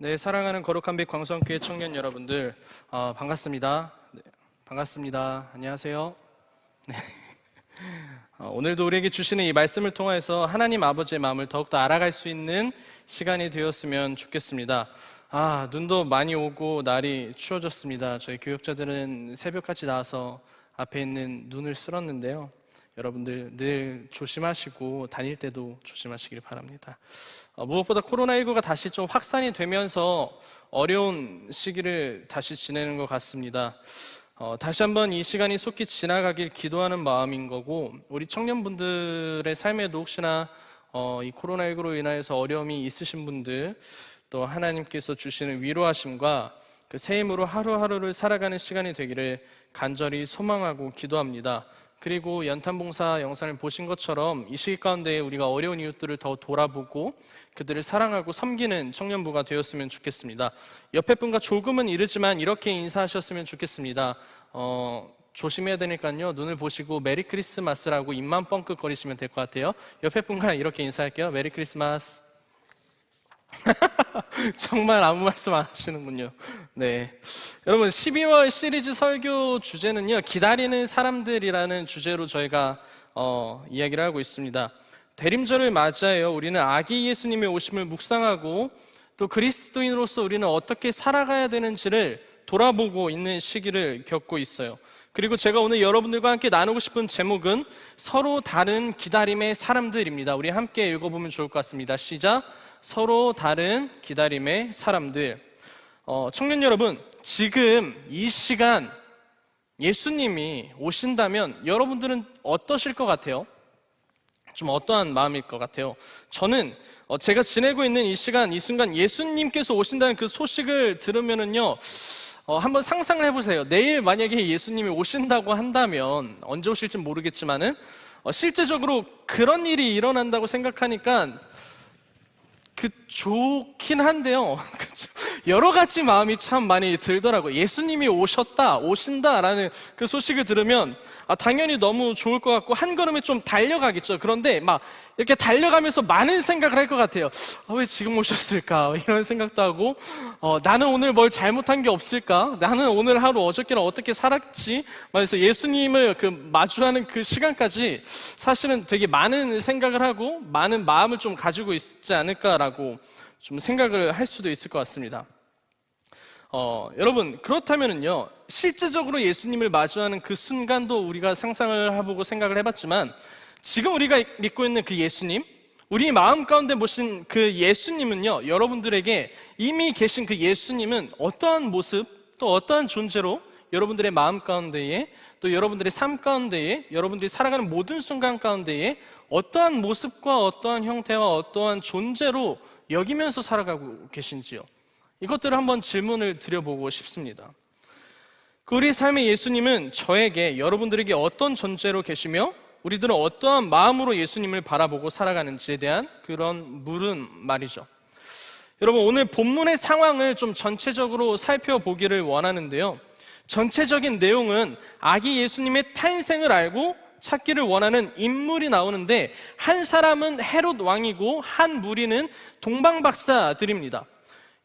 네, 사랑하는 거룩한 빛 광성교회 청년 여러분들, 반갑습니다. 네, 반갑습니다. 안녕하세요. 네. 오늘도 우리에게 주시는 이 말씀을 통해서 하나님 아버지의 마음을 더욱더 알아갈 수 있는 시간이 되었으면 좋겠습니다. 눈도 많이 오고 날이 추워졌습니다. 저희 교육자들은 새벽같이 나와서 앞에 있는 눈을 쓸었는데요. 여러분들 늘 조심하시고 다닐 때도 조심하시길 바랍니다. 무엇보다 코로나19가 다시 좀 확산이 되면서 어려운 시기를 다시 지내는 것 같습니다. 다시 한번 이 시간이 속히 지나가길 기도하는 마음인 거고, 우리 청년분들의 삶에도 혹시나 이 코로나19로 인하여서 어려움이 있으신 분들, 또 하나님께서 주시는 위로하심과 그 새 힘으로 하루하루를 살아가는 시간이 되기를 간절히 소망하고 기도합니다. 그리고 연탄봉사 영상을 보신 것처럼 이 시기 가운데 우리가 어려운 이웃들을 더 돌아보고 그들을 사랑하고 섬기는 청년부가 되었으면 좋겠습니다. 옆에 분과 조금은 이르지만 이렇게 인사하셨으면 좋겠습니다. 조심해야 되니까요, 눈을 보시고 메리 크리스마스라고 입만 뻥끗거리시면 될 것 같아요. 옆에 분과 이렇게 인사할게요. 메리 크리스마스. 정말 아무 말씀 안 하시는군요. 네, 여러분 12월 시리즈 설교 주제는요, 기다리는 사람들이라는 주제로 저희가 이야기를 하고 있습니다. 대림절을 맞이하여 우리는 아기 예수님의 오심을 묵상하고 또 그리스도인으로서 우리는 어떻게 살아가야 되는지를 돌아보고 있는 시기를 겪고 있어요. 그리고 제가 오늘 여러분들과 함께 나누고 싶은 제목은 서로 다른 기다림의 사람들입니다. 우리 함께 읽어보면 좋을 것 같습니다. 시작. 서로 다른 기다림의 사람들. 청년 여러분, 지금 이 시간 예수님이 오신다면 여러분들은 어떠실 것 같아요? 좀 어떠한 마음일 것 같아요? 저는 제가 지내고 있는 이 시간, 이 순간 예수님께서 오신다는 그 소식을 들으면은요, 한번 상상을 해보세요. 내일 만약에 예수님이 오신다고 한다면, 언제 오실지 모르겠지만은 실제적으로 그런 일이 일어난다고 생각하니까 좋긴 한데요. 여러 가지 마음이 참 많이 들더라고요. 예수님이 오신다라는 그 소식을 들으면 당연히 너무 좋을 것 같고 한 걸음에 좀 달려가겠죠. 그런데 막 이렇게 달려가면서 많은 생각을 할 것 같아요. 왜 지금 오셨을까? 이런 생각도 하고, 나는 오늘 뭘 잘못한 게 없을까? 나는 오늘 하루 어저께는 어떻게 살았지? 그래서 예수님을 마주하는 그 시간까지 사실은 되게 많은 생각을 하고 많은 마음을 좀 가지고 있지 않을까라고 좀 생각을 할 수도 있을 것 같습니다. 여러분, 그렇다면은요, 실제적으로 예수님을 마주하는 그 순간도 우리가 상상을 해보고 생각을 해봤지만, 지금 우리가 믿고 있는 그 예수님, 우리 마음 가운데 모신 그 예수님은요, 여러분들에게 이미 계신 그 예수님은 어떠한 모습, 또 어떠한 존재로 여러분들의 마음 가운데에, 또 여러분들의 삶 가운데에, 여러분들이 살아가는 모든 순간 가운데에 어떠한 모습과 어떠한 형태와 어떠한 존재로 여기면서 살아가고 계신지요? 이것들을 한번 질문을 드려보고 싶습니다. 우리 삶의 예수님은 저에게, 여러분들에게 어떤 존재로 계시며 우리들은 어떠한 마음으로 예수님을 바라보고 살아가는지에 대한 그런 물음 말이죠. 여러분, 오늘 본문의 상황을 좀 전체적으로 살펴보기를 원하는데요, 전체적인 내용은 아기 예수님의 탄생을 알고 찾기를 원하는 인물이 나오는데, 한 사람은 헤롯 왕이고 한 무리는 동방박사들입니다.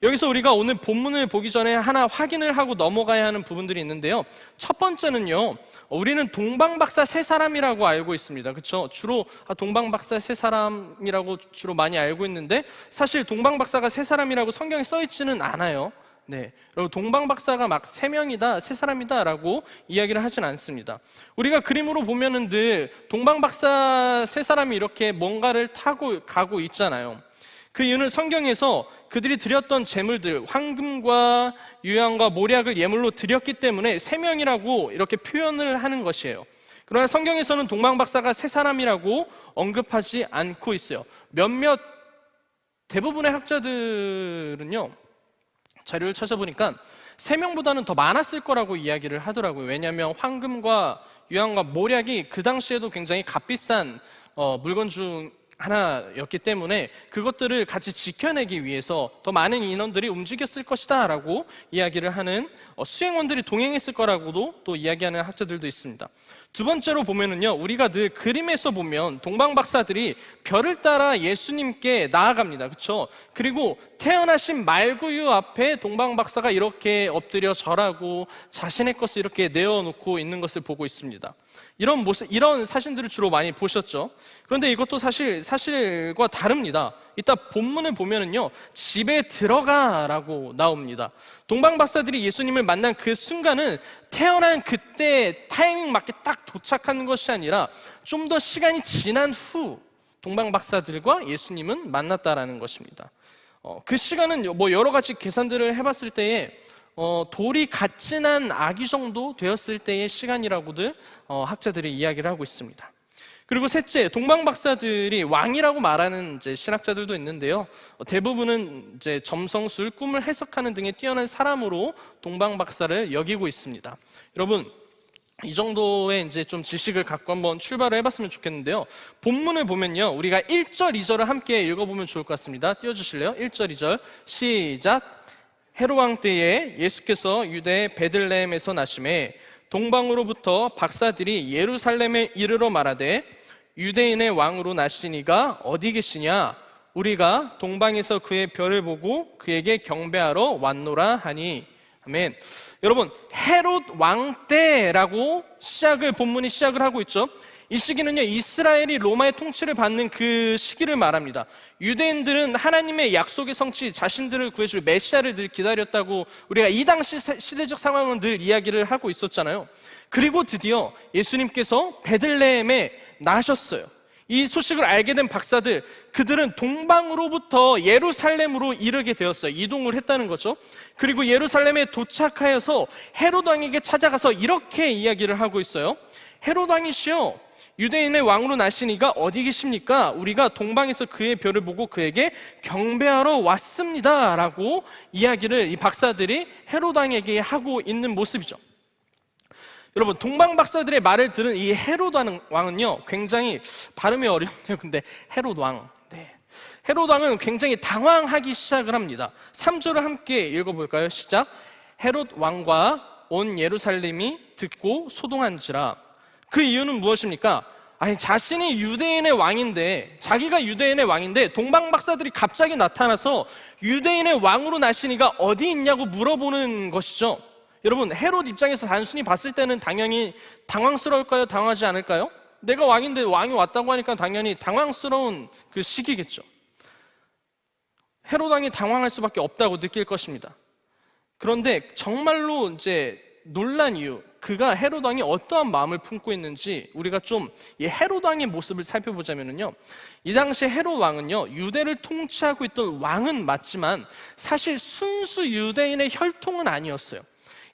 여기서 우리가 오늘 본문을 보기 전에 하나 확인을 하고 넘어가야 하는 부분들이 있는데요, 첫 번째는요, 우리는 동방박사 세 사람이라고 알고 있습니다. 그렇죠? 주로 동방박사 세 사람이라고 주로 많이 알고 있는데, 사실 동방박사가 세 사람이라고 성경에 써 있지는 않아요. 네, 여러분, 동방박사가 막 세 명이다, 세 사람이다 라고 이야기를 하진 않습니다. 우리가 그림으로 보면은 늘 동방박사 세 사람이 이렇게 뭔가를 타고 가고 있잖아요. 그 이유는 성경에서 그들이 드렸던 제물들, 황금과 유향과 모략을 예물로 드렸기 때문에 세 명이라고 이렇게 표현을 하는 것이에요. 그러나 성경에서는 동방박사가 세 사람이라고 언급하지 않고 있어요. 대부분의 학자들은요, 자료를 찾아보니까 3명보다는 더 많았을 거라고 이야기를 하더라고요. 왜냐하면 황금과 유향과 모략이 그 당시에도 굉장히 값비싼 물건 중 하나였기 때문에 그것들을 같이 지켜내기 위해서 더 많은 인원들이 움직였을 것이다 라고 이야기를 하는 수행원들이 동행했을 거라고도 또 이야기하는 학자들도 있습니다. 두 번째로 보면은요, 우리가 늘 그림에서 보면 동방박사들이 별을 따라 예수님께 나아갑니다. 그렇죠? 그리고 태어나신 말구유 앞에 동방박사가 이렇게 엎드려 절하고 자신의 것을 이렇게 내어놓고 있는 것을 보고 있습니다. 이런 모습, 이런 사진들을 주로 많이 보셨죠? 그런데 이것도 사실과 다릅니다. 이따 본문을 보면은요, 집에 들어가라고 나옵니다. 동방박사들이 예수님을 만난 그 순간은 태어난 그때 타이밍 맞게 딱 도착하는 것이 아니라 좀 더 시간이 지난 후 동방박사들과 예수님은 만났다라는 것입니다. 그 시간은 뭐 여러 가지 계산들을 해봤을 때에 돌이 갓 지난 아기 정도 되었을 때의 시간이라고들 학자들이 이야기를 하고 있습니다. 그리고 셋째, 동방박사들이 왕이라고 말하는 이제 신학자들도 있는데요. 대부분은 이제 점성술, 꿈을 해석하는 등에 뛰어난 사람으로 동방박사를 여기고 있습니다. 여러분, 이 정도의 이제 좀 지식을 갖고 한번 출발을 해봤으면 좋겠는데요. 본문을 보면요, 우리가 1절, 2절을 함께 읽어보면 좋을 것 같습니다. 띄워주실래요? 1절, 2절 시작. 헤롯 왕 때에 예수께서 유대 베들레헴에서 나심에 동방으로부터 박사들이 예루살렘에 이르러 말하되 유대인의 왕으로 나시니가 어디 계시냐? 우리가 동방에서 그의 별을 보고 그에게 경배하러 왔노라 하니. 아멘. 여러분, 헤롯 왕 때라고 본문이 시작을 하고 있죠. 이 시기는요, 이스라엘이 로마의 통치를 받는 그 시기를 말합니다. 유대인들은 하나님의 약속의 성취, 자신들을 구해줄 메시아를 늘 기다렸다고 우리가 이 당시 시대적 상황은 늘 이야기를 하고 있었잖아요. 그리고 드디어 예수님께서 베들레헴에 나셨어요. 이 소식을 알게 된 박사들, 그들은 동방으로부터 예루살렘으로 이르게 되었어요. 이동을 했다는 거죠. 그리고 예루살렘에 도착하여서 헤롯 왕에게 찾아가서 이렇게 이야기를 하고 있어요. 헤롯 왕이시여, 유대인의 왕으로 나시니가 어디 계십니까? 우리가 동방에서 그의 별을 보고 그에게 경배하러 왔습니다 라고 이야기를 이 박사들이 헤롯 왕에게 하고 있는 모습이죠. 여러분, 동방 박사들의 말을 들은 이 헤롯 왕은요, 굉장히 발음이 어렵네요. 근데 헤롯 왕, 헤롯 왕은 굉장히 당황하기 시작을 합니다. 3절을 함께 읽어볼까요? 시작. 헤롯 왕과 온 예루살렘이 듣고 소동한지라. 그 이유는 무엇입니까? 아니, 자신이 유대인의 왕인데, 자기가 유대인의 왕인데 동방 박사들이 갑자기 나타나서 유대인의 왕으로 나시니가 어디 있냐고 물어보는 것이죠. 여러분, 헤롯 입장에서 단순히 봤을 때는 당연히 당황스러울까요? 당황하지 않을까요? 내가 왕인데 왕이 왔다고 하니까 당연히 당황스러운 그 시기겠죠. 헤롯 왕이 당황할 수밖에 없다고 느낄 것입니다. 그런데 정말로 이제 놀란 이유, 그가 헤롯 왕이 어떠한 마음을 품고 있는지 우리가 좀 이 헤롯 왕의 모습을 살펴보자면요, 이 당시 헤롯 왕은요, 유대를 통치하고 있던 왕은 맞지만 사실 순수 유대인의 혈통은 아니었어요.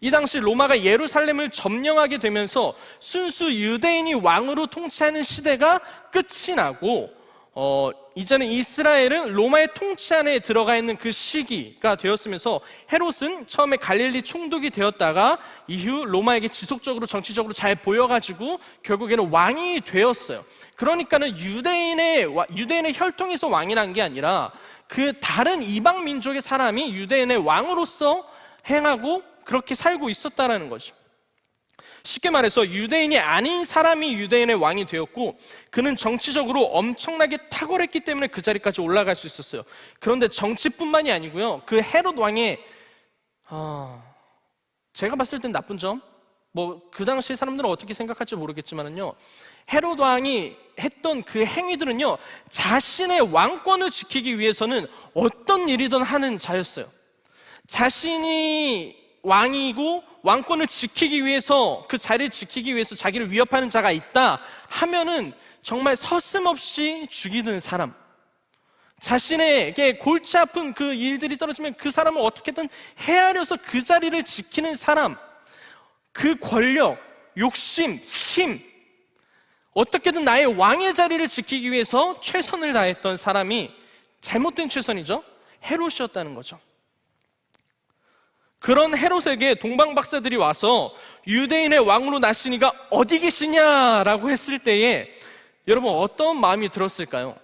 이 당시 로마가 예루살렘을 점령하게 되면서 순수 유대인이 왕으로 통치하는 시대가 끝이 나고 이제는 이스라엘은 로마의 통치 안에 들어가 있는 그 시기가 되었으면서 헤롯은 처음에 갈릴리 총독이 되었다가 이후 로마에게 지속적으로 정치적으로 잘 보여가지고 결국에는 왕이 되었어요. 그러니까는 유대인의 혈통에서 왕이란 게 아니라 그 다른 이방 민족의 사람이 유대인의 왕으로서 행하고 그렇게 살고 있었다라는 거죠. 쉽게 말해서 유대인이 아닌 사람이 유대인의 왕이 되었고, 그는 정치적으로 엄청나게 탁월했기 때문에 그 자리까지 올라갈 수 있었어요. 그런데 정치뿐만이 아니고요, 그 헤롯 왕의 제가 봤을 땐 나쁜 점, 뭐 그 당시 사람들은 어떻게 생각할지 모르겠지만은요, 헤롯 왕이 했던 그 행위들은요, 자신의 왕권을 지키기 위해서는 어떤 일이든 하는 자였어요. 자신이 왕이고 왕권을 지키기 위해서, 그 자리를 지키기 위해서 자기를 위협하는 자가 있다 하면은 정말 서슴없이 죽이는 사람, 자신에게 골치 아픈 그 일들이 떨어지면 그 사람을 어떻게든 헤아려서 그 자리를 지키는 사람, 그 권력, 욕심, 힘, 어떻게든 나의 왕의 자리를 지키기 위해서 최선을 다했던 사람이 잘못된 최선이죠. 헤롯이었다는 거죠. 그런 헤롯에게 동방 박사들이 와서 유대인의 왕으로 나시니가 어디 계시냐라고 했을 때에 여러분 어떤 마음이 들었을까요?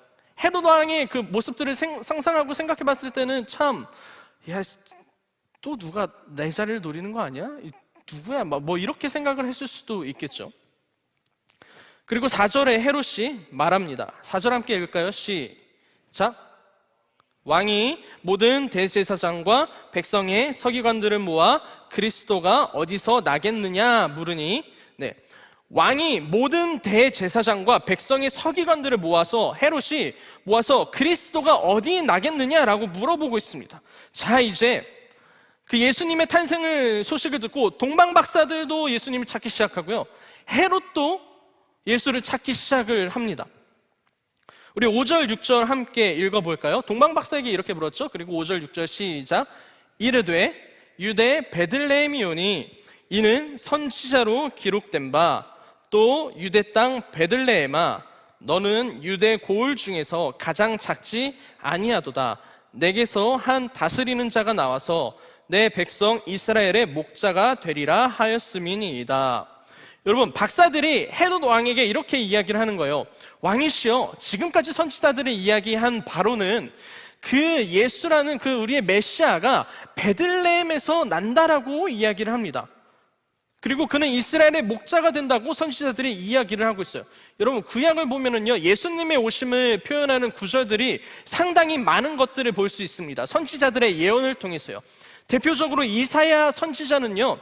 헤롯 왕의 그 모습들을 상상하고 생각해 봤을 때는 참, 야, 또 누가 내 자리를 노리는 거 아니야? 누구야? 뭐 이렇게 생각을 했을 수도 있겠죠. 그리고 4절에 헤롯이 말합니다. 4절 함께 읽을까요? 시작. 왕이 모든 대제사장과 백성의 서기관들을 모아 그리스도가 어디서 나겠느냐 물으니, 네, 왕이 모든 대제사장과 백성의 서기관들을 모아서, 헤롯이 모아서 그리스도가 어디 나겠느냐라고 물어보고 있습니다. 자, 이제 그 예수님의 탄생을 소식을 듣고 동방 박사들도 예수님을 찾기 시작하고요, 헤롯도 예수를 찾기 시작을 합니다. 우리 5절 6절 함께 읽어볼까요? 동방 박사에게 이렇게 물었죠. 그리고 5절 6절 시작. 이르되 유대 베들레헴이오니 이는 선지자로 기록된 바, 또 유대 땅 베들레헴아 너는 유대 고을 중에서 가장 작지 아니하도다. 내게서 한 다스리는 자가 나와서 내 백성 이스라엘의 목자가 되리라 하였음이니이다. 여러분, 박사들이 헤롯 왕에게 이렇게 이야기를 하는 거예요. 왕이시여, 지금까지 선지자들이 이야기한 바로는 그 예수라는 그 우리의 메시아가 베들레헴에서 난다라고 이야기를 합니다. 그리고 그는 이스라엘의 목자가 된다고 선지자들이 이야기를 하고 있어요. 여러분, 구약을 보면은요, 예수님의 오심을 표현하는 구절들이 상당히 많은 것들을 볼 수 있습니다. 선지자들의 예언을 통해서요. 대표적으로 이사야 선지자는요,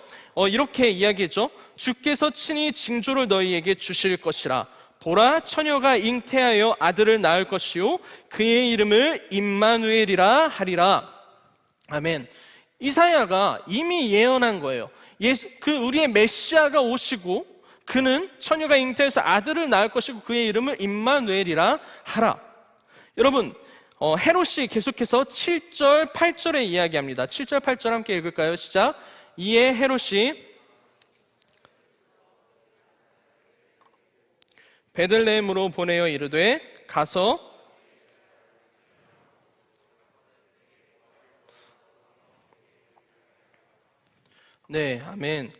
이렇게 이야기했죠. 주께서 친히 징조를 너희에게 주실 것이라. 보라, 처녀가 잉태하여 아들을 낳을 것이요 그의 이름을 임마누엘이라 하리라. 아멘. 이사야가 이미 예언한 거예요. 그 우리의 메시아가 오시고 그는 처녀가 잉태해서 아들을 낳을 것이고 그의 이름을 임마누엘이라 하라. 여러분, 헤롯이 계속해서 7절 8절에 이야기합니다. 7절 8절 함께 읽을까요? 시작. 이에 헤롯이 베들레헴으로 보내어 이르되 가서 네, 아멘.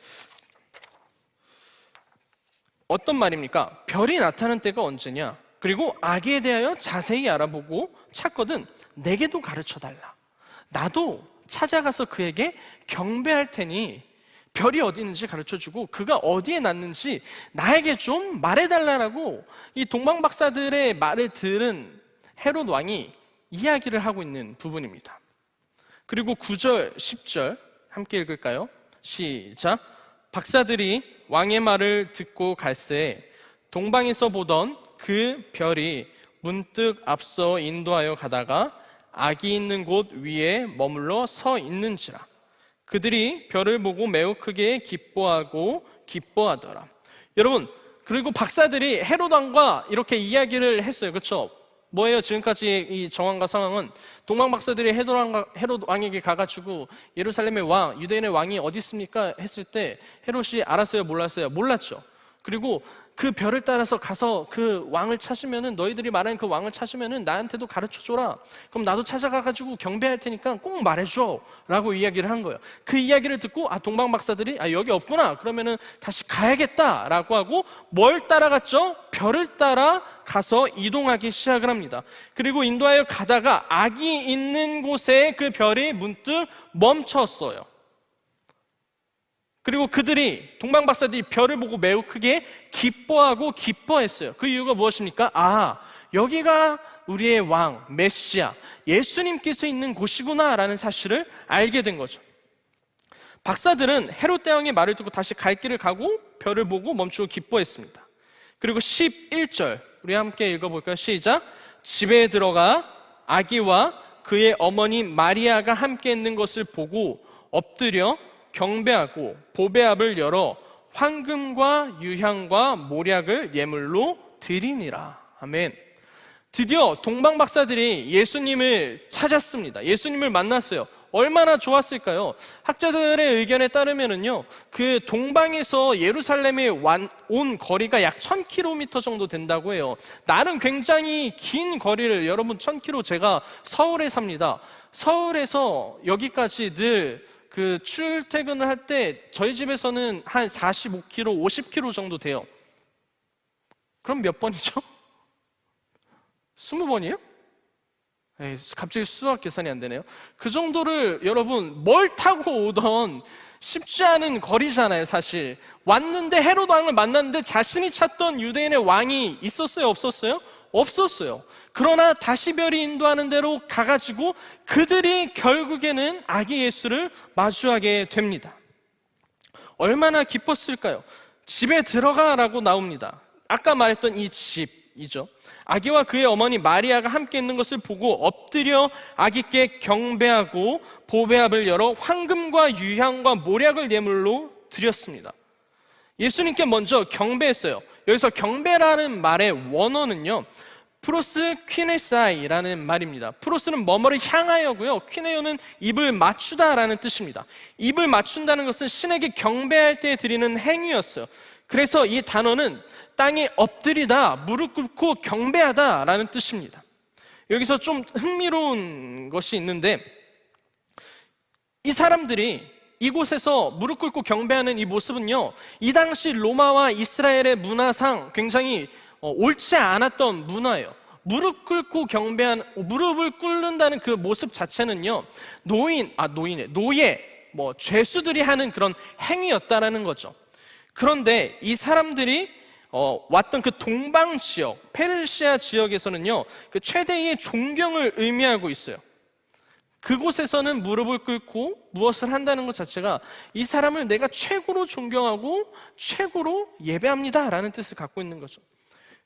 어떤 말입니까? 별이 나타나는 때가 언제냐? 그리고 아기에 대하여 자세히 알아보고 찾거든 내게도 가르쳐달라. 나도 찾아가서 그에게 경배할 테니 별이 어디 있는지 가르쳐주고 그가 어디에 났는지 나에게 좀 말해달라라고 이 동방 박사들의 말을 들은 헤롯 왕이 이야기를 하고 있는 부분입니다. 그리고 9절, 10절 함께 읽을까요? 시작. 박사들이 왕의 말을 듣고 갈새 동방에서 보던 그 별이 문득 앞서 인도하여 가다가 아기 있는 곳 위에 머물러 서 있는지라. 그들이 별을 보고 매우 크게 기뻐하더라. 여러분, 그리고 박사들이 헤롯 왕과 이렇게 이야기를 했어요. 그렇죠? 뭐예요? 지금까지 이 정황과 상황은 동방 박사들이 헤롯 왕에게 가가지고 예루살렘의 왕, 유대인의 왕이 어디 있습니까? 했을 때 헤롯이 알았어요? 몰랐어요? 몰랐죠. 그리고 그 별을 따라서 가서 그 왕을 찾으면은, 너희들이 말하는 그 왕을 찾으면은 나한테도 가르쳐줘라. 그럼 나도 찾아가가지고 경배할 테니까 꼭 말해줘 라고 이야기를 한 거예요. 그 이야기를 듣고 동방 박사들이 여기 없구나 그러면은 다시 가야겠다 라고 하고 뭘 따라갔죠? 별을 따라 가서 이동하기 시작을 합니다. 그리고 인도하여 가다가 아기 있는 곳에 그 별이 문득 멈췄어요. 그리고 그들이, 동방 박사들이 별을 보고 매우 크게 기뻐했어요. 그 이유가 무엇입니까? 여기가 우리의 왕, 메시아, 예수님께서 있는 곳이구나 라는 사실을 알게 된 거죠. 박사들은 헤롯 대왕의 말을 듣고 다시 갈 길을 가고 별을 보고 멈추고 기뻐했습니다. 그리고 11절 우리 함께 읽어볼까요? 시작. 집에 들어가 아기와 그의 어머니 마리아가 함께 있는 것을 보고 엎드려 경배하고 보배압을 열어 황금과 유향과 모략을 예물로 드리니라. 아멘. 드디어 동방 박사들이 예수님을 찾았습니다. 예수님을 만났어요. 얼마나 좋았을까요? 학자들의 의견에 따르면은요, 그 동방에서 예루살렘에 온 거리가 약 1000km 정도 된다고 해요. 나름 굉장히 긴 거리를, 여러분 1000km, 제가 서울에 삽니다. 서울에서 여기까지 늘 그 출퇴근을 할 때 저희 집에서는 한 45km, 50km 정도 돼요. 그럼 몇 번이죠? 20번이에요? 갑자기 수학 계산이 안 되네요. 그 정도를 여러분 뭘 타고 오던 쉽지 않은 거리잖아요. 사실 왔는데 헤롯 왕을 만났는데 자신이 찾던 유대인의 왕이 있었어요? 없었어요? 없었어요. 그러나 다시별이 인도하는 대로 가가지고 그들이 결국에는 아기 예수를 마주하게 됩니다. 얼마나 기뻤을까요? 집에 들어가라고 나옵니다. 아까 말했던 이 집이죠. 아기와 그의 어머니 마리아가 함께 있는 것을 보고 엎드려 아기께 경배하고 보배압을 열어 황금과 유향과 모략을 예물로 드렸습니다. 예수님께 먼저 경배했어요. 여기서 경배라는 말의 원어는요, 프로스 퀴네사이라는 말입니다. 프로스는 뭐뭐를 향하여고요, 퀴네요는 입을 맞추다라는 뜻입니다. 입을 맞춘다는 것은 신에게 경배할 때 드리는 행위였어요. 그래서 이 단어는 땅에 엎드리다, 무릎 꿇고 경배하다라는 뜻입니다. 여기서 좀 흥미로운 것이 있는데, 이 사람들이 이곳에서 무릎 꿇고 경배하는 이 모습은요, 이 당시 로마와 이스라엘의 문화상 굉장히 옳지 않았던 문화예요. 무릎을 꿇는다는 그 모습 자체는요, 노예, 죄수들이 하는 그런 행위였다라는 거죠. 그런데 이 사람들이 왔던 그 동방 지역, 페르시아 지역에서는요, 그 최대의 존경을 의미하고 있어요. 그곳에서는 무릎을 꿇고 무엇을 한다는 것 자체가 이 사람을 내가 최고로 존경하고 최고로 예배합니다 라는 뜻을 갖고 있는 거죠.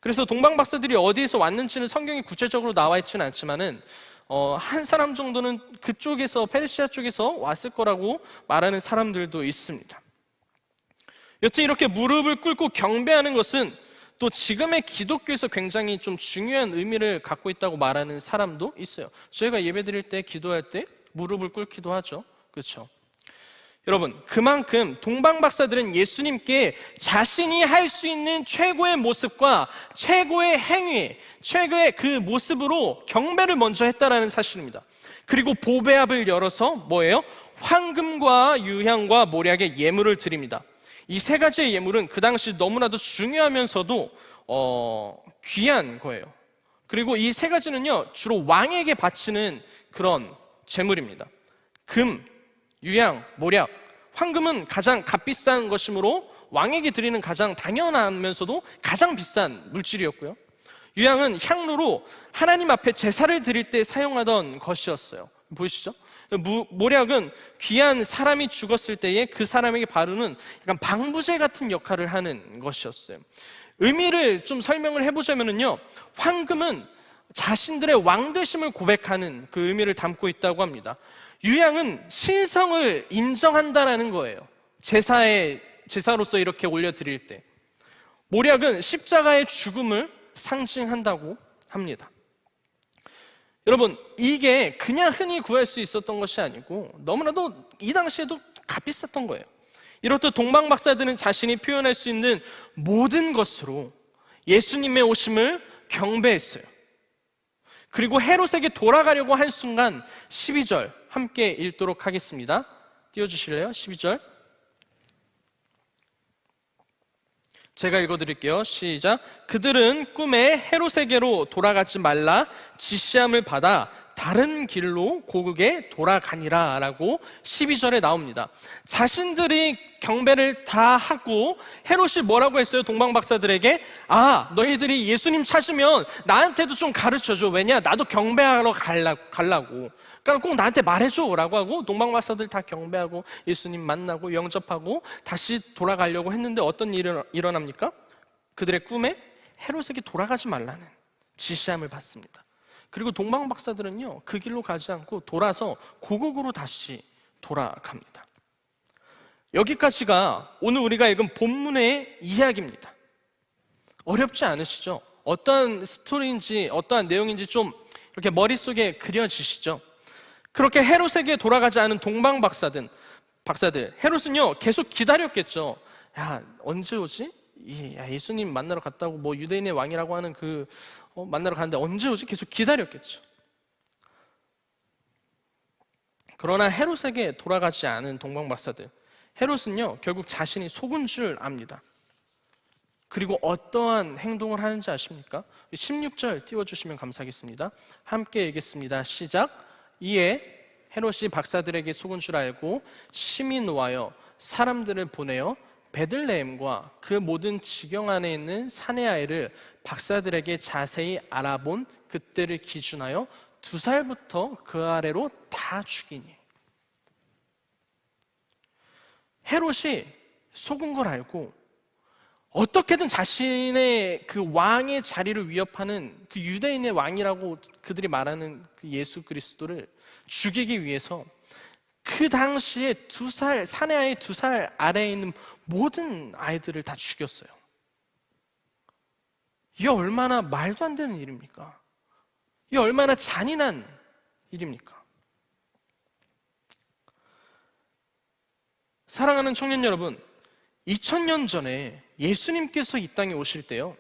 그래서 동방 박사들이 어디에서 왔는지는 성경이 구체적으로 나와 있지는 않지만은 한 사람 정도는 그쪽에서, 페르시아 쪽에서 왔을 거라고 말하는 사람들도 있습니다. 여튼 이렇게 무릎을 꿇고 경배하는 것은 또 지금의 기독교에서 굉장히 좀 중요한 의미를 갖고 있다고 말하는 사람도 있어요. 저희가 예배드릴 때, 기도할 때 무릎을 꿇기도 하죠. 그렇죠? 여러분, 그만큼 동방 박사들은 예수님께 자신이 할 수 있는 최고의 모습과 최고의 행위, 최고의 그 모습으로 경배를 먼저 했다라는 사실입니다. 그리고 보배압을 열어서 뭐예요? 황금과 유향과 모략의 예물을 드립니다. 이 세 가지의 예물은 그 당시 너무나도 중요하면서도 귀한 거예요. 그리고 이 세 가지는요, 주로 왕에게 바치는 그런 제물입니다. 금, 유향, 모략. 황금은 가장 값비싼 것이므로 왕에게 드리는 가장 당연하면서도 가장 비싼 물질이었고요. 유향은 향로로 하나님 앞에 제사를 드릴 때 사용하던 것이었어요. 보이시죠? 모략은 귀한 사람이 죽었을 때에 그 사람에게 바르는 약간 방부제 같은 역할을 하는 것이었어요. 의미를 좀 설명을 해보자면요, 황금은 자신들의 왕되심을 고백하는 그 의미를 담고 있다고 합니다. 유향은 신성을 인정한다라는 거예요. 제사로서 이렇게 올려드릴 때. 모략은 십자가의 죽음을 상징한다고 합니다. 여러분, 이게 그냥 흔히 구할 수 있었던 것이 아니고 너무나도 이 당시에도 값비쌌던 거예요. 이렇듯 동방 박사들은 자신이 표현할 수 있는 모든 것으로 예수님의 오심을 경배했어요. 그리고 헤롯에게 돌아가려고 한 순간 12절 함께 읽도록 하겠습니다. 띄워주실래요? 12절. 제가 읽어드릴게요. 시작. 그들은 꿈에 헤롯에게로 돌아가지 말라 지시함을 받아 다른 길로 고국에 돌아가니라 라고 12절에 나옵니다. 자신들이 경배를 다 하고 헤롯이 뭐라고 했어요? 동방 박사들에게, 너희들이 예수님 찾으면 나한테도 좀 가르쳐줘. 왜냐? 나도 경배하러 가려고. 그러니까 꼭 나한테 말해줘 라고 하고 동방 박사들 다 경배하고 예수님 만나고 영접하고 다시 돌아가려고 했는데 어떤 일이 일어납니까? 그들의 꿈에 헤롯에게 돌아가지 말라는 지시함을 받습니다. 그리고 동방 박사들은요, 그 길로 가지 않고 돌아서 고국으로 다시 돌아갑니다. 여기까지가 오늘 우리가 읽은 본문의 이야기입니다. 어렵지 않으시죠? 어떠한 스토리인지 어떠한 내용인지 좀 이렇게 머릿속에 그려지시죠? 그렇게 헤롯에게 돌아가지 않은 동방 박사들, 헤롯은요 계속 기다렸겠죠. 언제 오지? 예수님 만나러 갔다고 유대인의 왕이라고 하는 만나러 갔는데 언제 오지? 계속 기다렸겠죠. 그러나 헤롯에게 돌아가지 않은 동방 박사들, 헤롯은요 결국 자신이 속은 줄 압니다. 그리고 어떠한 행동을 하는지 아십니까? 16절 띄워주시면 감사하겠습니다. 함께 읽겠습니다. 시작. 이에 헤롯이 박사들에게 속은 줄 알고 심히 노하여 사람들을 보내어 베들레헴과 그 모든 지경 안에 있는 사내 아이를 박사들에게 자세히 알아본 그때를 기준하여 2살부터 그 아래로 다 죽이니. 헤롯이 속은 걸 알고 어떻게든 자신의 그 왕의 자리를 위협하는 그 유대인의 왕이라고 그들이 말하는 그 예수 그리스도를 죽이기 위해서 그 당시에 2살, 사내 아이 2살 아래에 있는 모든 아이들을 다 죽였어요. 이게 얼마나 말도 안 되는 일입니까? 이게 얼마나 잔인한 일입니까? 사랑하는 청년 여러분, 2000년 전에 예수님께서 이 땅에 오실 때요,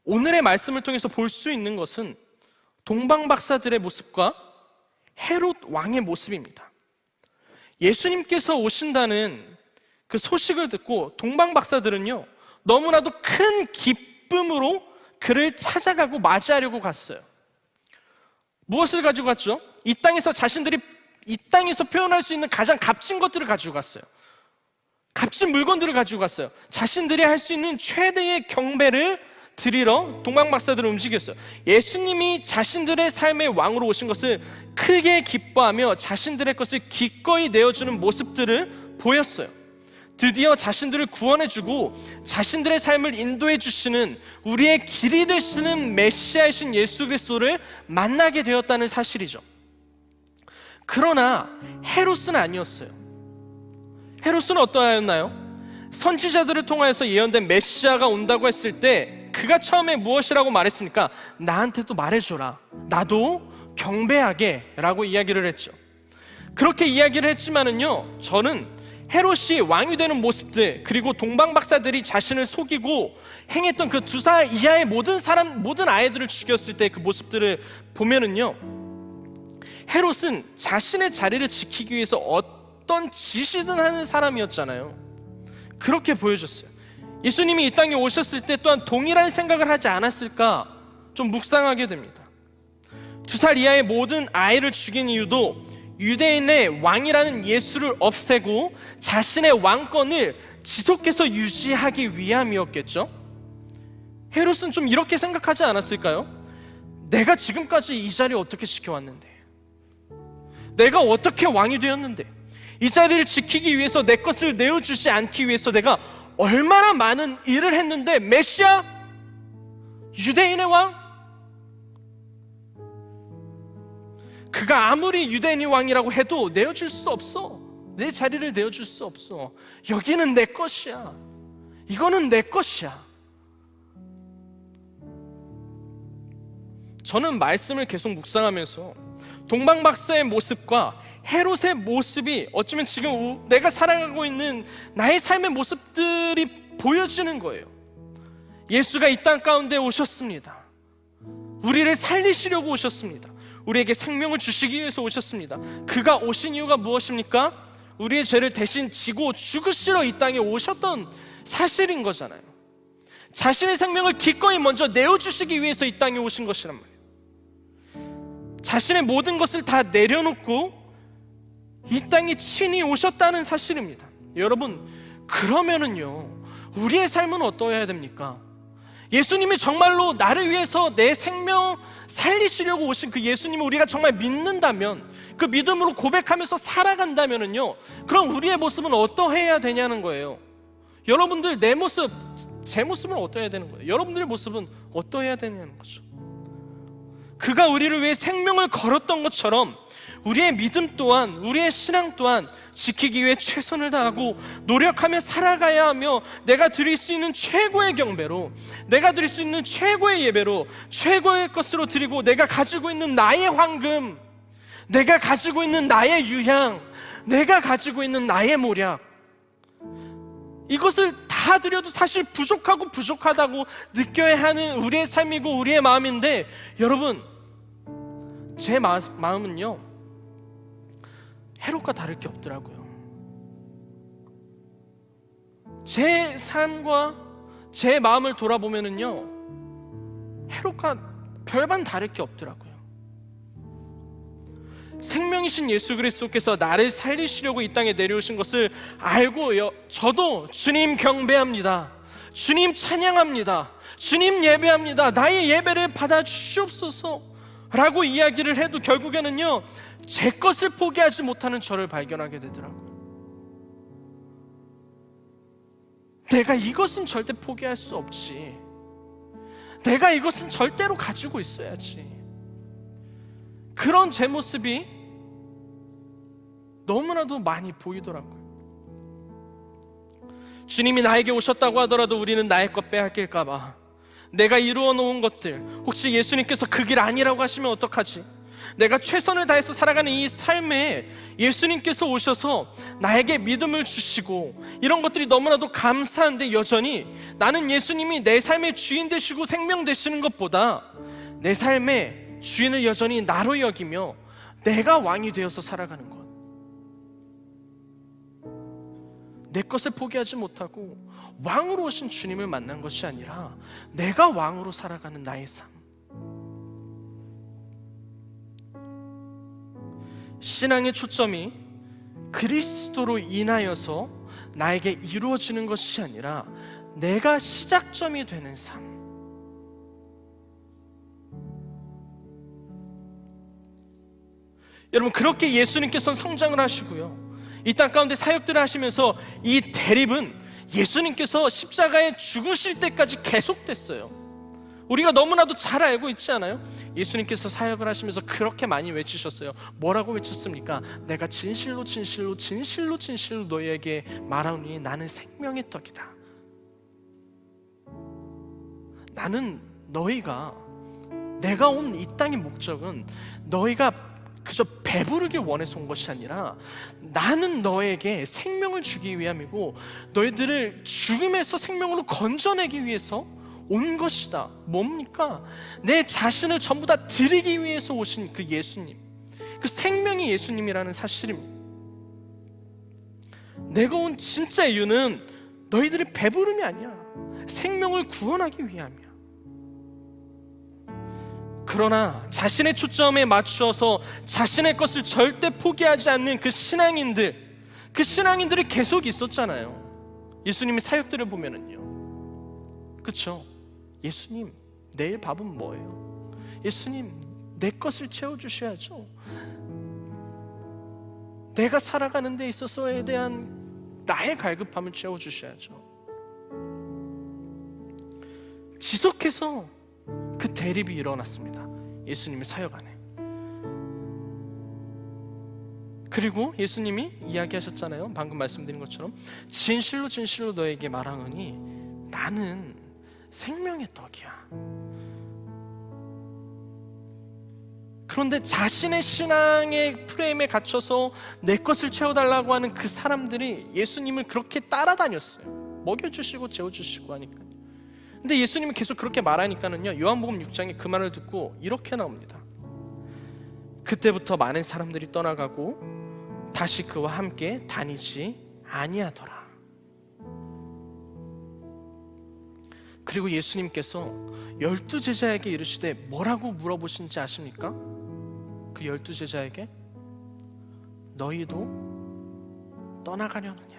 오늘의 말씀을 통해서 볼 수 있는 것은 동방박사들의 모습과 헤롯 왕의 모습입니다. 예수님께서 오신다는 그 소식을 듣고 동방박사들은요, 너무나도 큰 기쁨으로 그를 찾아가고 맞이하려고 갔어요. 무엇을 가지고 갔죠? 이 땅에서 자신들이 이 땅에서 표현할 수 있는 가장 값진 것들을 가지고 갔어요. 값진 물건들을 가지고 갔어요. 자신들이 할 수 있는 최대의 경배를 드리러 동방박사들을 움직였어요. 예수님이 자신들의 삶의 왕으로 오신 것을 크게 기뻐하며 자신들의 것을 기꺼이 내어주는 모습들을 보였어요. 드디어 자신들을 구원해주고 자신들의 삶을 인도해주시는, 우리의 길이 되시는 메시아이신 예수 그리스도를 만나게 되었다는 사실이죠. 그러나 헤롯은 아니었어요. 헤롯은 어떠하였나요? 선지자들을 통하여서 예언된 메시아가 온다고 했을 때 그가 처음에 무엇이라고 말했습니까? 나한테도 말해줘라, 나도 경배하게 라고 이야기를 했죠. 그렇게 이야기를 했지만은요, 저는 헤롯이 왕이 되는 모습들, 그리고 동방박사들이 자신을 속이고 행했던 그 2살 이하의 모든 아이들을 죽였을 때 그 모습들을 보면은요, 헤롯은 자신의 자리를 지키기 위해서 어떤 짓이든 하는 사람이었잖아요. 그렇게 보여줬어요. 예수님이 이 땅에 오셨을 때 또한 동일한 생각을 하지 않았을까 좀 묵상하게 됩니다. 2살 이하의 모든 아이를 죽인 이유도 유대인의 왕이라는 예수를 없애고 자신의 왕권을 지속해서 유지하기 위함이었겠죠. 헤롯은 좀 이렇게 생각하지 않았을까요? 내가 지금까지 이 자리에 어떻게 지켜왔는데, 내가 어떻게 왕이 되었는데, 이 자리를 지키기 위해서 내 것을 내어주지 않기 위해서 내가 얼마나 많은 일을 했는데, 메시아, 유대인의 왕, 그가 아무리 유대인의 왕이라고 해도 내어줄 수 없어. 내 자리를 내어줄 수 없어. 여기는 내 것이야. 이거는 내 것이야. 저는 말씀을 계속 묵상하면서 동방박사의 모습과 헤롯의 모습이 어쩌면 지금 내가 살아가고 있는 나의 삶의 모습들이 보여지는 거예요. 예수가 이 땅 가운데 오셨습니다. 우리를 살리시려고 오셨습니다. 우리에게 생명을 주시기 위해서 오셨습니다. 그가 오신 이유가 무엇입니까? 우리의 죄를 대신 지고 죽으시러 이 땅에 오셨던 사실인 거잖아요. 자신의 생명을 기꺼이 먼저 내어주시기 위해서 이 땅에 오신 것이란 말이에요. 자신의 모든 것을 다 내려놓고 이 땅에 친히 오셨다는 사실입니다. 여러분, 그러면은요, 우리의 삶은 어떠해야 됩니까? 예수님이 정말로 나를 위해서 내 생명 살리시려고 오신 그 예수님을 우리가 정말 믿는다면, 그 믿음으로 고백하면서 살아간다면은요, 그럼 우리의 모습은 어떠해야 되냐는 거예요. 여러분들, 내 모습, 제 모습은 어떠해야 되는 거예요? 여러분들의 모습은 어떠해야 되냐는 거죠. 그가 우리를 위해 생명을 걸었던 것처럼 우리의 믿음 또한, 우리의 신앙 또한 지키기 위해 최선을 다하고 노력하며 살아가야 하며, 내가 드릴 수 있는 최고의 경배로, 내가 드릴 수 있는 최고의 예배로, 최고의 것으로 드리고, 내가 가지고 있는 나의 황금, 내가 가지고 있는 나의 유향, 내가 가지고 있는 나의 모략, 이것을 다 드려도 사실 부족하다고 느껴야 하는 우리의 삶이고 우리의 마음인데, 여러분, 제 마음은요, 헤롯과 다를 게 없더라고요. 제 삶과 제 마음을 돌아보면은요, 해롭과 별반 다를 게 없더라고요. 생명이신 예수 그리스도께서 나를 살리시려고 이 땅에 내려오신 것을 알고요, 저도 주님 경배합니다, 주님 찬양합니다, 주님 예배합니다, 나의 예배를 받아주시옵소서 라고 이야기를 해도 결국에는요, 제 것을 포기하지 못하는 저를 발견하게 되더라고요. 내가 이것은 절대 포기할 수 없지, 내가 이것은 절대로 가지고 있어야지. 그런 제 모습이 너무나도 많이 보이더라고요. 주님이 나에게 오셨다고 하더라도 우리는 나의 것 빼앗길까 봐, 내가 이루어 놓은 것들, 혹시 예수님께서 그 길 아니라고 하시면 어떡하지? 내가 최선을 다해서 살아가는 이 삶에 예수님께서 오셔서 나에게 믿음을 주시고 이런 것들이 너무나도 감사한데, 여전히 나는 예수님이 내 삶의 주인 되시고 생명 되시는 것보다 내 삶의 주인을 여전히 나로 여기며 내가 왕이 되어서 살아가는 것, 내 것을 포기하지 못하고 왕으로 오신 주님을 만난 것이 아니라 내가 왕으로 살아가는 나의 삶. 신앙의 초점이 그리스도로 인하여서 나에게 이루어지는 것이 아니라 내가 시작점이 되는 삶. 여러분, 그렇게 예수님께서는 성장을 하시고요, 이 땅 가운데 사역들을 하시면서 이 대립은 예수님께서 십자가에 죽으실 때까지 계속됐어요. 우리가 너무나도 잘 알고 있지 않아요? 예수님께서 사역을 하시면서 그렇게 많이 외치셨어요. 뭐라고 외쳤습니까? 내가 진실로 진실로 진실로 진실로 너희에게 말하노니 나는 생명의 떡이다. 나는 너희가, 내가 온 이 땅의 목적은 너희가 그저 배부르게 원해서 온 것이 아니라 나는 너에게 생명을 주기 위함이고 너희들을 죽음에서 생명으로 건져내기 위해서 온 것이다. 뭡니까? 내 자신을 전부 다 드리기 위해서 오신 그 예수님, 그 생명이 예수님이라는 사실입니다. 내가 온 진짜 이유는 너희들의 배부름이 아니야, 생명을 구원하기 위함이야. 그러나 자신의 초점에 맞추어서 자신의 것을 절대 포기하지 않는 그 신앙인들이 계속 있었잖아요. 예수님의 사역들을 보면은요, 그렇죠? 예수님, 내일 밥은 뭐예요? 예수님, 내 것을 채워주셔야죠. 내가 살아가는 데 있어서에 대한 나의 갈급함을 채워주셔야죠. 지속해서 그 대립이 일어났습니다, 예수님의 사역 안에. 그리고 예수님이 이야기하셨잖아요, 방금 말씀드린 것처럼 진실로 진실로 너에게 말하노니 나는 생명의 떡이야. 그런데 자신의 신앙의 프레임에 갇혀서 내 것을 채워달라고 하는 그 사람들이 예수님을 그렇게 따라다녔어요. 먹여주시고 재워주시고 하니까. 근데 예수님이 계속 그렇게 말하니까는요, 요한복음 6장에 그 말을 듣고 이렇게 나옵니다. 그때부터 많은 사람들이 떠나가고 다시 그와 함께 다니지 아니하더라. 그리고 예수님께서 12제자에게 이르시되 뭐라고 물어보신지 아십니까? 그 12제자에게 너희도 떠나가려느냐?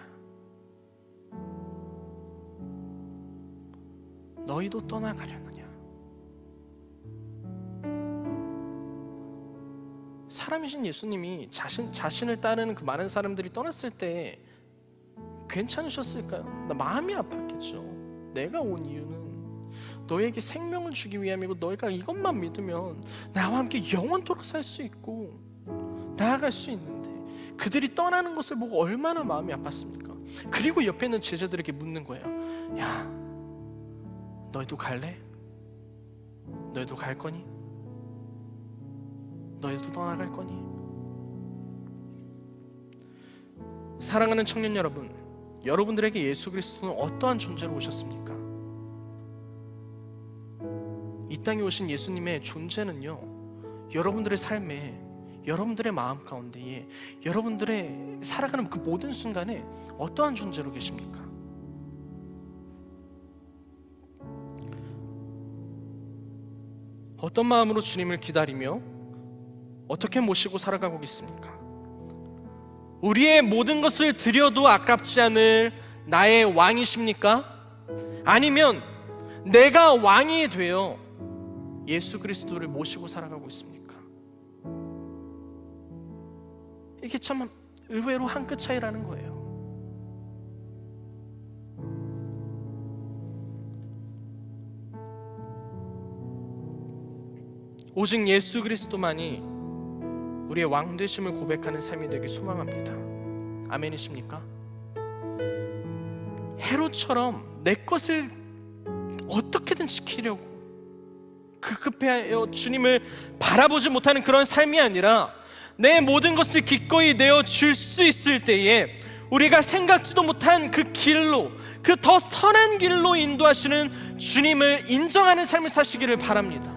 너희도 떠나가려느냐? 사람이신 예수님이 자신을 따르는 그 많은 사람들이 떠났을 때 괜찮으셨을까요? 나 마음이 아팠겠죠. 내가 온 이유는 너에게 생명을 주기 위함이고 너희가 이것만 믿으면 나와 함께 영원토록 살 수 있고 나아갈 수 있는데 그들이 떠나는 것을 보고 얼마나 마음이 아팠습니까? 그리고 옆에 있는 제자들에게 묻는 거예요. 야, 너희도 갈래? 너희도 갈 거니? 너희도 떠나갈 거니? 사랑하는 청년 여러분, 여러분들에게 예수 그리스도는 어떠한 존재로 오셨습니까? 이 땅에 오신 예수님의 존재는요, 여러분들의 삶에, 여러분들의 마음 가운데에, 여러분들의 살아가는 그 모든 순간에 어떠한 존재로 계십니까? 어떤 마음으로 주님을 기다리며 어떻게 모시고 살아가고 있습니까? 우리의 모든 것을 드려도 아깝지 않을 나의 왕이십니까? 아니면 내가 왕이 되어 예수 그리스도를 모시고 살아가고 있습니까? 이게 참 의외로 한 끗 차이라는 거예요. 오직 예수 그리스도만이 우리의 왕 되심을 고백하는 삶이 되길 소망합니다. 아멘이십니까? 헤롯처럼 내 것을 어떻게든 지키려고 급급해하여 주님을 바라보지 못하는 그런 삶이 아니라 내 모든 것을 기꺼이 내어 줄 수 있을 때에 우리가 생각지도 못한 그 길로, 그 더 선한 길로 인도하시는 주님을 인정하는 삶을 사시기를 바랍니다.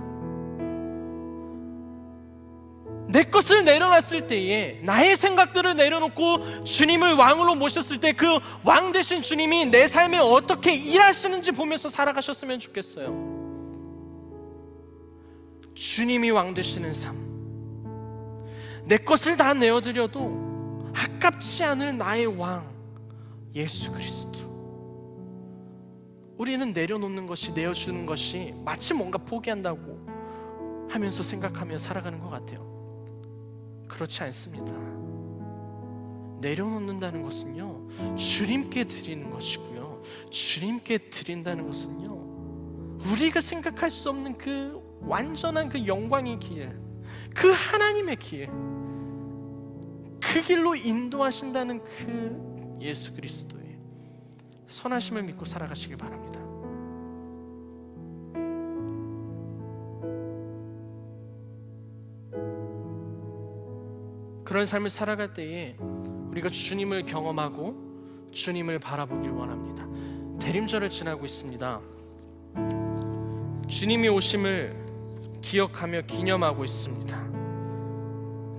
내 것을 내려놨을 때에, 나의 생각들을 내려놓고 주님을 왕으로 모셨을 때 그 왕 되신 주님이 내 삶에 어떻게 일하시는지 보면서 살아가셨으면 좋겠어요. 주님이 왕 되시는 삶, 내 것을 다 내어드려도 아깝지 않을 나의 왕 예수 그리스도. 우리는 내려놓는 것이, 내어주는 것이 마치 뭔가 포기한다고 하면서 생각하며 살아가는 것 같아요. 그렇지 않습니다. 내려놓는다는 것은요, 주님께 드리는 것이고요, 주님께 드린다는 것은요, 우리가 생각할 수 없는 그 완전한 그 영광의 길, 그 하나님의 길, 그 길로 인도하신다는 그 예수 그리스도의 선하심을 믿고 살아가시길 바랍니다. 그런 삶을 살아갈 때에 우리가 주님을 경험하고 주님을 바라보길 원합니다. 대림절을 지나고 있습니다. 주님이 오심을 기억하며 기념하고 있습니다.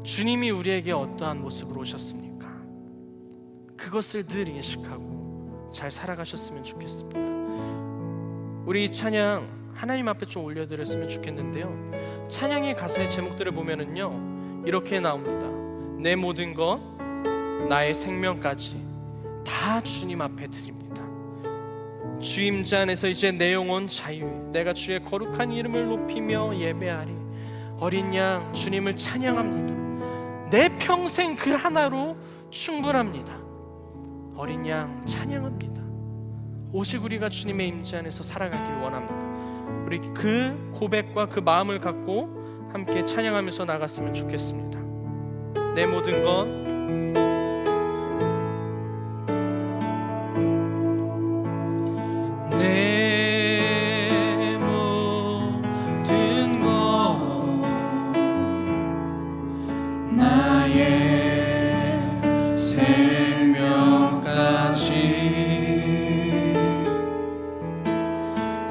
주님이 우리에게 어떠한 모습으로 오셨습니까? 그것을 늘 인식하고 잘 살아가셨으면 좋겠습니다. 우리 이 찬양 하나님 앞에 좀 올려드렸으면 좋겠는데요, 찬양의 가사의 제목들을 보면은요 이렇게 나옵니다. 내 모든 것, 나의 생명까지 다 주님 앞에 드립니다. 주 임자 안에서 이제 내 영혼 자유해 내가 주의 거룩한 이름을 높이며 예배하리. 어린 양 주님을 찬양합니다. 내 평생 그 하나로 충분합니다. 어린 양 찬양합니다. 오직 우리가 주님의 임재 안에서 살아가길 원합니다. 우리 그 고백과 그 마음을 갖고 함께 찬양하면서 나갔으면 좋겠습니다. 내 모든 것, 내 모든 것, 나의 생명까지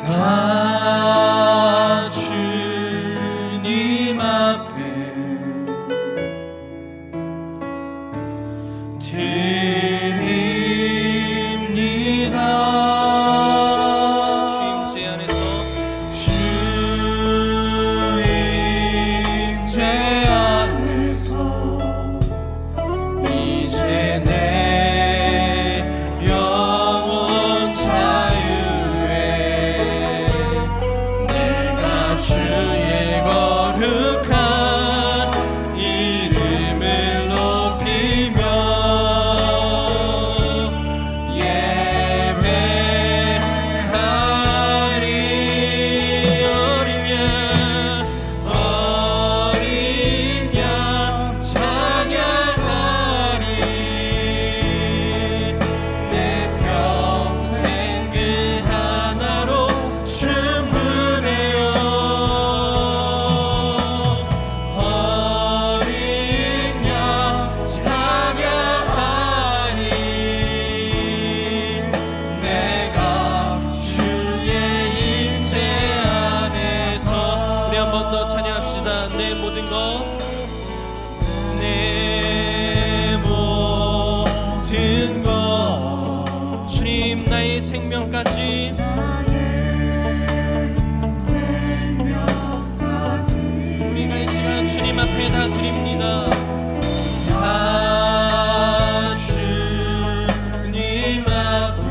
다 주님 앞에 생명까지 주님께 다 드립니다. 다 주님 앞에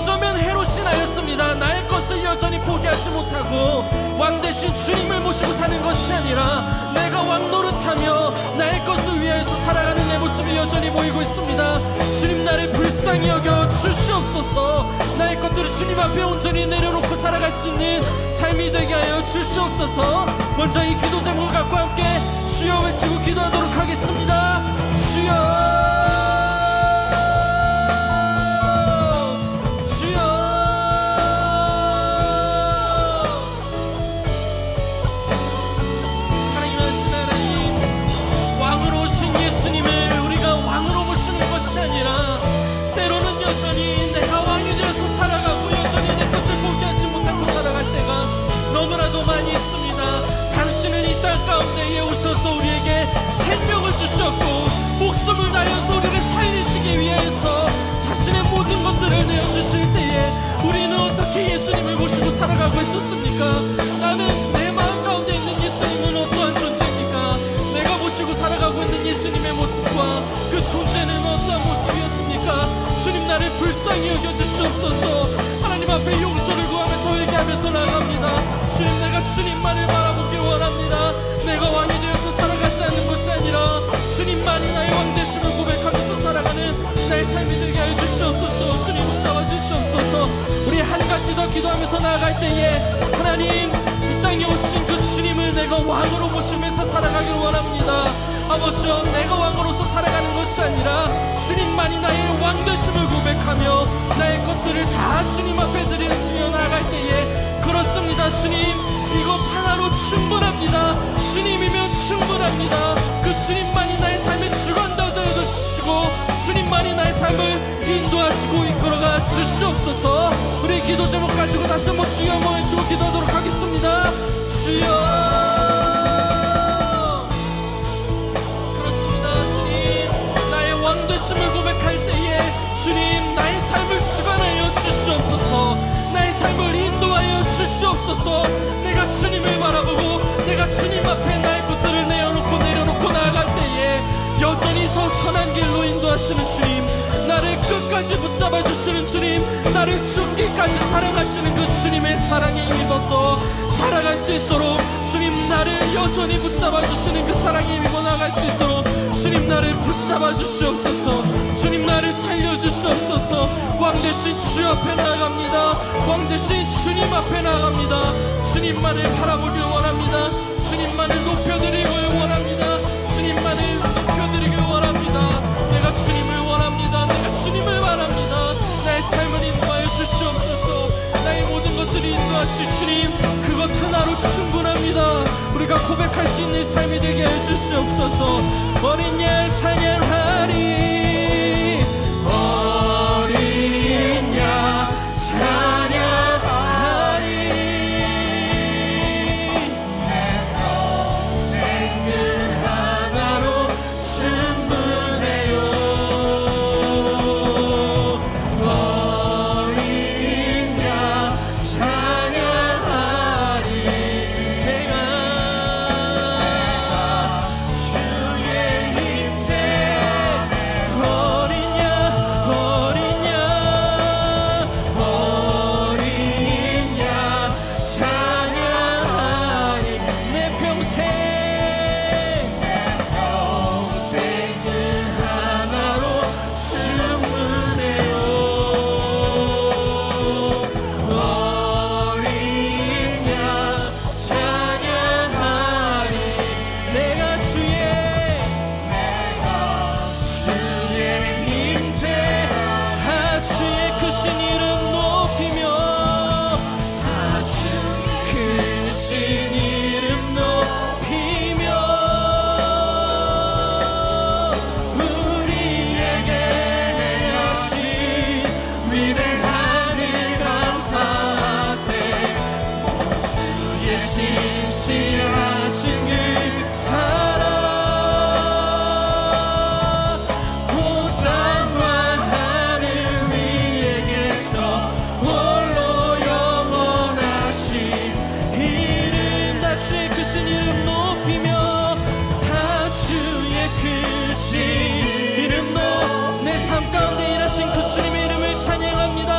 어쩌면 헤롯이 나였습니다. 나의 것을 여전히 포기하지 못하고 왕 대신 주님을 모시고 사는 것이 아니라 내가 왕 노릇하며 나의 것을 위하여서 살아가는 내 모습이 여전히 보이고 있습니다. 주님 나를 불쌍히 여겨 주시옵소서. 나의 것들을 주님 앞에 온전히 내려놓고 살아갈 수 있는 삶이 되게 하여 주시옵소서. 먼저 이 기도 제목을 갖고 함께 주여 외치고 기도하도록 하겠습니다. 주여 많이 있습니다. 당신은 이 땅 가운데에 오셔서 우리에게 생명을 주셨고 목숨을 다해서 우리를 살리시기 위해서 자신의 모든 것들을 내어주실 때에 우리는 어떻게 예수님을 모시고 살아가고 있었습니까? 나는 내 마음 가운데 있는 예수님은 어떠한 존재입니까? 내가 모시고 살아가고 있는 예수님의 모습과 그 존재는 어떠한 모습이었습니까? 주님 나를 불쌍히 여겨주시옵소서. 하나님 앞에 용서를 구하면서 회개하면서 나아갑니다. 주님 내가 주님만을 바라보길 원합니다. 내가 왕이 되어서 살아가지 않는 것이 아니라 주님만이 나의 왕 되심을 고백하면서 살아가는 나의 삶이 되게 하여 주시옵소서. 주님을 잡아주시옵소서. 우리 한 가지 더 기도하면서 나아갈 때에 하나님 이 땅에 오신 그 주님을 내가 왕으로 모시면서 살아가길 원합니다. 아버지여 내가 왕으로서 살아가는 것이 아니라 주님만이 나의 왕 되심을 고백하며 나의 것들을 다 주님 앞에 드려 나아갈 때에 그렇습니다. 주님 이것 하나로 충분합니다. 주님이면 충분합니다. 그 주님만이 나의 삶의 주관자 되어주시고 주님만이 나의 삶을 인도하시고 이끌어가 주시옵소서. 우리 기도 제목 가지고 다시 한번 주여 모여주고 기도하도록 하겠습니다. 주여 되심을 고백할 때에 주님 나의 삶을 주관하여 주시옵소서. 나의 삶을 인도하여 주시옵소서. 내가 주님을 바라보고 내가 주님 앞에 나의 것들을 내려놓고 나아갈 때에 여전히 더 선한 길로 인도하시는 주님 나를 끝까지 붙잡아 주시는 주님, 나를 죽기까지 사랑하시는 그 주님의 사랑에 힘입어서 살아갈 수 있도록, 주님 나를 여전히 붙잡아 주시는 그 사랑에 힘입어 나갈 수 있도록 주님 나를 붙잡아 주시옵소서. 주님 나를 살려 주시옵소서. 왕 대신 주 앞에 나아갑니다. 왕 대신 주님 앞에 나아갑니다. 주님만을 바라보길 원합니다. 주님만을 높여드리길 원합니다. 주님만을 높여드리길 원합니다. 내가 주님을 원합니다. 내가 주님을 바랍니다. 나의 삶을 인도하여 주시옵소서. 나의 모든 것들이 인도하실 주님, 그것 하나로 충분합니다. 우리가 고백할 수 있는 삶이 되게 해 주시옵소서. 어린 양 찬양하리, 어린 양 찬양하리. 내 평생 그 하나로 충분해요. 어린 양 찬양하리. 내가 주의 임재, 어린 양, 어린 양, 어린 양 찬양하리. 내 평생 그 하나로 충분해요. 어린 양 찬양하리. 내가 주의 임재, 다 주의 크신 이름 높이며, 다 주의 크신 이름 높이며, 우리에게 하신 위대한 일 감사하세. 주의 신실하신 그 사랑, 온 땅과 하늘 위에 계셔 홀로 영원하신 이름, 다 주의 크신 이름 높이며, 다 주의 크신 이름 내 삶 가운데 일하신 그 주님의 이름을 찬양합니다.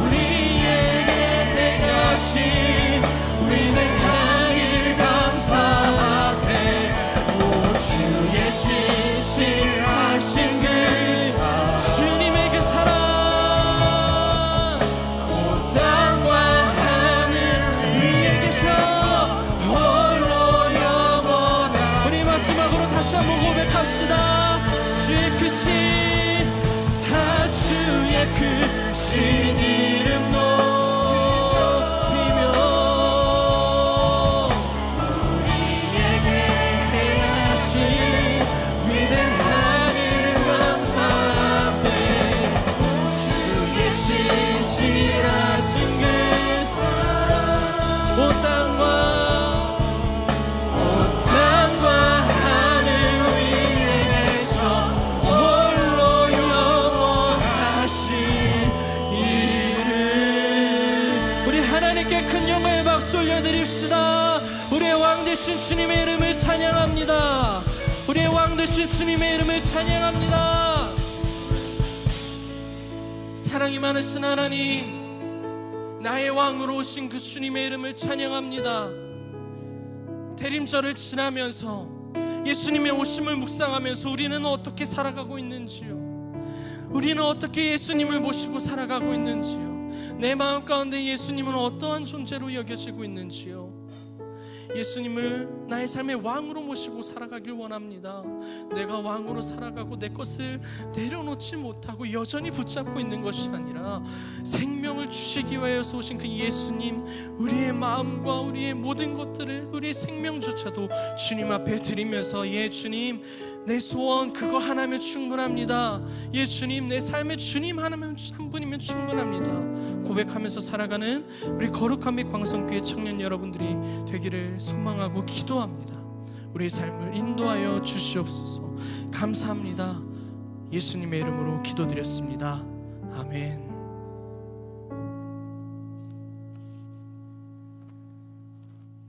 우리에게 행하신 위대한 일 감사하세. 오 주의 신실하신 그 주님의 그 사랑, 온 땅과 하늘 위에 계셔 홀로 영원한. 우리 마지막으로 다시 한번 고백합시다. 주의 크신, 다 주의 크신 이름 높이며, 우리에게 행하신 위대한 일 감사하세. 주의 신실하신 그 사랑, 온 땅과 하늘 위에 계셔 홀로 영원하신 이름. 우리 하나님께 큰 영광의 박수 올려드립시다. 우리의 왕 되신 주님의 이름을 찬양합니다. 우리의 왕 되신 주님의 이름을 찬양합니다. 사랑이 많으신 하나님, 나의 왕으로 오신 그 주님의 이름을 찬양합니다. 대림절을 지나면서 예수님의 오심을 묵상하면서 우리는 어떻게 살아가고 있는지요? 우리는 어떻게 예수님을 모시고 살아가고 있는지요? 내 마음 가운데 예수님은 어떠한 존재로 여겨지고 있는지요? 예수님을 나의 삶의 왕으로 모시고 살아가길 원합니다. 내가 왕으로 살아가고 내 것을 내려놓지 못하고 여전히 붙잡고 있는 것이 아니라 생명을 주시기 위해서 오신 그 예수님, 우리의 마음과 우리의 모든 것들을, 우리의 생명조차도 주님 앞에 드리면서, 예 주님, 내 소원 그거 하나면 충분합니다. 예 주님, 내 삶의 주님 하나면, 한 분이면 충분합니다. 고백하면서 살아가는 우리 거룩한 및 광성교회 청년 여러분들이 되기를 소망하고 기도합니다. 우리의 삶을 인도하여 주시옵소서. 감사합니다. 예수님의 이름으로 기도드렸습니다. 아멘.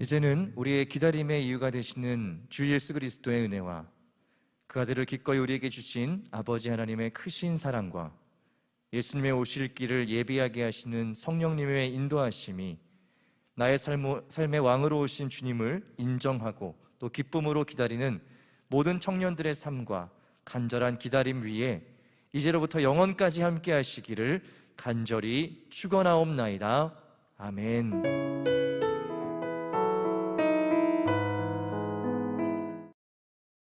이제는 우리의 기다림의 이유가 되시는 주 예수 그리스도의 은혜와 그 아들을 기꺼이 우리에게 주신 아버지 하나님의 크신 사랑과 예수님의 오실 길을 예비하게 하시는 성령님의 인도하심이 나의 삶의 왕으로 오신 주님을 인정하고 또 기쁨으로 기다리는 모든 청년들의 삶과 간절한 기다림 위에 이제로부터 영원까지 함께 하시기를 간절히 축원하옵나이다. 아멘.